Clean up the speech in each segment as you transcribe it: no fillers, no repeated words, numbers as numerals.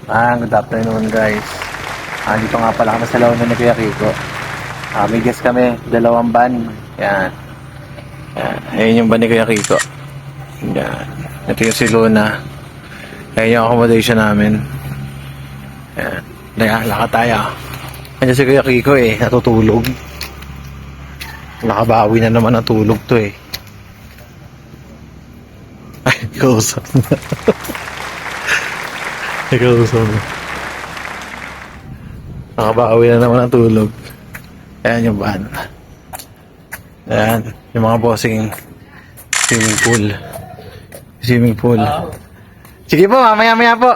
Good afternoon guys. Dito nga pala kami sa Launa ni Kuya Kiko. May guest kami, dalawang van. Yan. Yan. Ayan yung van ni Kuya Kiko. Yan. Ito yung si Luna. Ayan yung accommodation namin. Yan. Lakad tayo. Andiyan si Kuya Kiko natutulog. Nakabawi na naman ang tulog to Ay, kausap na. Kausap na. Nakabawi na naman ang tulog. Ayan yung van. Ayan, yung mga bossing swimming pool. Swimming pool. Sige po, mamaya po.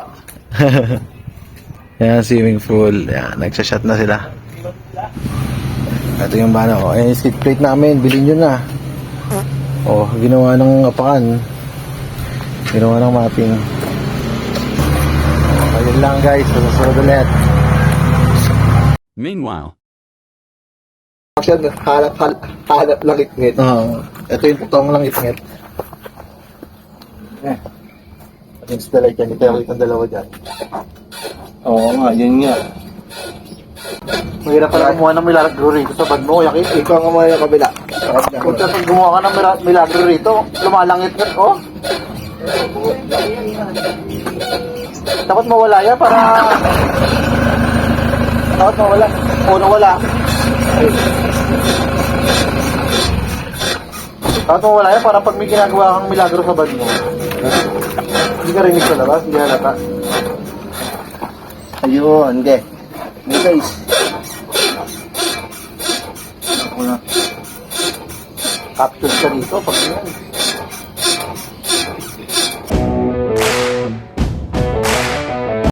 Ayan, swimming pool. Ayan, nagsashot na sila. Ito yung van. Ayan yung seat plate namin. Bilhin nyo na. Ginawa ng apakan. Ginawa ng mapping. Ayun lang guys. Susunod ulit. Meanwhile, hanap lang itngit. Ito yung putong lang itngit. Against the light yan. Ito yung dalawa dyan. Oo nga, yun nga. Mahirap pala gumawa ng milagro rito sa bag mo, Yaki. Ikaw ang gumawa yung kabila. Kung pag gumawa ka ng milagro rito, lumalangit-ngit, Takot mawala yan para... Takot mawala. Nawala. Takot mawala yan para pag may ginagawa kang milagro sa bag mo. Hindi ka rinig sa labas, hindi halata. Ayun, hindi. Hindi guys. Capture ka dito pag yan.